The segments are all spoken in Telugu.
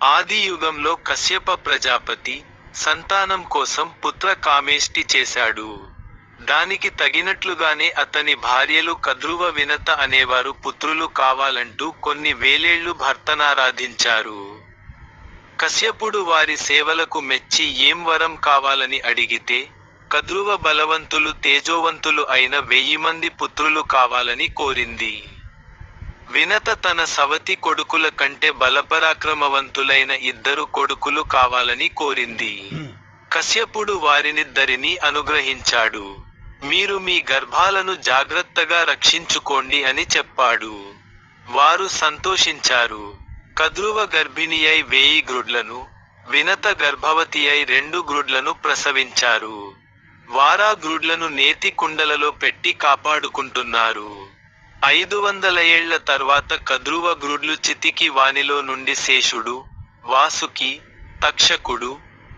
ఆది యుగంలో కశ్యప ప్రజాపతి, సంతానం కోసం పుత్ర కామేష్టి చేశాడు. దానికి తగినట్లుగానే అతని భార్యలు కద్రువ వినత అనేవారు పుత్రులు కావాలంటూ కొన్ని వేలేళ్లు భర్తనారాధించారు. కశ్యపుడు వారి సేవలకు మెచ్చి ఏం వరం కావాలని అడిగితే, కద్రువ బలవంతులు తేజోవంతులు అయిన 1000 మంది పుత్రులు కావాలని కోరింది. వినత తన సవతి కొడుకుల కంటే బలపరాక్రమవంతులైన 2 కొడుకులు కావాలని కోరింది. కశ్యపుడు వారినిద్దరినీ అనుగ్రహించాడు. మీరు మీ గర్భాలను జాగ్రత్తగా రక్షించుకోండి అని చెప్పాడు. వారు సంతోషించారు. కద్రువ గర్భిణియై 1000 గ్రుడ్లను, వినత గర్భవతి అయి 2 గ్రుడ్లను ప్రసవించారు. వారా గ్రుడ్లను నేతి కుండలలో పెట్టి కాపాడుకుంటున్నారు. 500 ఏళ్ల తర్వాత కద్రువ గ్రుడ్లు చితికి వానిలో నుండి శేషుడు, వాసుకి, తక్షకుడు,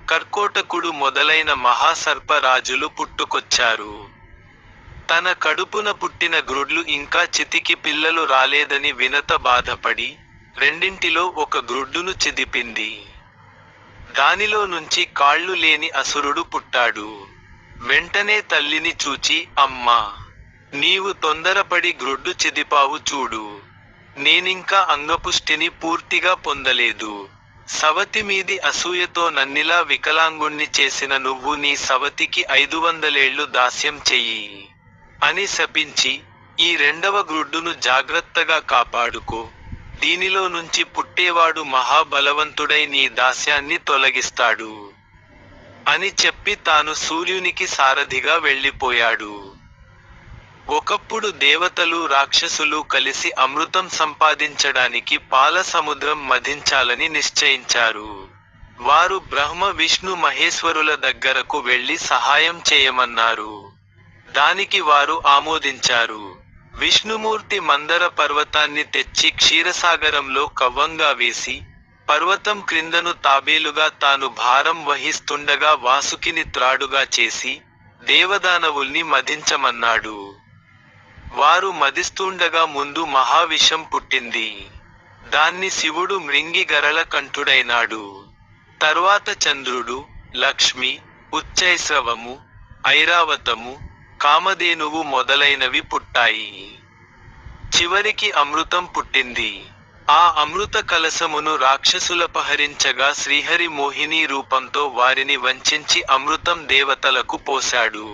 కర్కోటకుడు మొదలైన మహాసర్పరాజులు పుట్టుకొచ్చారు. తన కడుపున పుట్టిన గ్రుడ్లు ఇంకా చితికి పిల్లలు రాలేదని వినత బాధపడి, రెండింటిలో ఒక గ్రుడ్డును చిదిపింది. దానిలో నుంచి కాళ్ళు లేని అసురుడు పుట్టాడు. వెంటనే తల్లిని చూచి, అమ్మా! నీవు తొందరపడి గ్రుడ్డు చిదిపావు చూడు. నేనింకా అంగపుష్టిని పూర్తిగా పొందలేదు. సవతి మీది అసూయతో నన్నిలా వికలాంగుణ్ణి చేసిన నువ్వు నీ సవతికి 500 ఏళ్లు దాస్యం చెయ్యి అని శపించి, ఈ 2వ గ్రుడ్డును జాగ్రత్తగా కాపాడుకో. దీనిలో నుంచి పుట్టేవాడు మహాబలవంతుడై నీ దాస్యాన్ని తొలగిస్తాడు అని చెప్పి తాను సూర్యునికి సారథిగా వెళ్ళిపోయాడు. ఒకప్పుడు దేవతలు రాక్షసులు కలిసి అమృతం సంపాదించడానికి పాల సముద్రం మథించాలని నిశ్చయించారు. వారు బ్రహ్మ విష్ణు మహేశ్వరుల దగ్గరకు వెళ్లి సహాయం చేయమన్నారు. దానికి వారు ఆమోదించారు. విష్ణుమూర్తి మందర పర్వతాన్ని తెచ్చి క్షీరసాగరంలో కవ్వంగా వేసి, పర్వతం క్రిందను తాబేలుగా తాను భారం వహిస్తుండగా వాసుకిని త్రాడుగా చేసి, దేవదానవుల్ని మధించమన్నాడు. వారు మదిస్తుండగా ముందు మహావిషం పుట్టింది. దాన్ని శివుడు మృంగి గరళ కంఠుడైనాడు. తర్వాత చంద్రుడు, లక్ష్మి, ఉచ్చైశ్రవము, ఐరావతము, కామధేనువు మొదలైనవి పుట్టాయి. చివరికి అమృతం పుట్టింది. ఆ అమృత కలశమును రాక్షసులపహరించగా శ్రీహరి మోహిని రూపంతో వారిని వంచించి అమృతం దేవతలకు పోశాడు.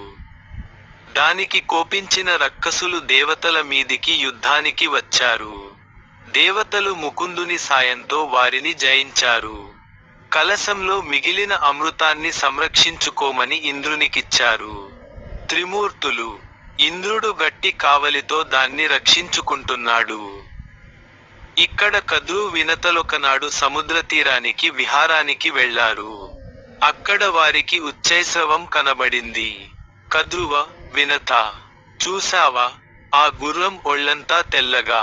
దానికి కోపించిన రక్కసులు దేవతల మీదికి యుద్ధానికి వచ్చారు. దేవతలు ముకుందుని సాయంతో వారిని జయించారు. కలశంలో మిగిలిన అమృతాన్ని సంరక్షించుకోమని ఇంద్రునికిచ్చారు. త్రిమూర్తులు, ఇంద్రుడు గట్టి కావలితో దాన్ని రక్షించుకుంటున్నాడు. ఇక్కడ కద్రు వినతలొకనాడు సముద్రతీరానికి విహారానికి వెళ్లారు. అక్కడ వారికి ఉచ్చైశ్రవం కనబడింది. కద్రువ, వినత, చూశావా? ఆ గుర్రం ఒళ్లంతా తెల్లగా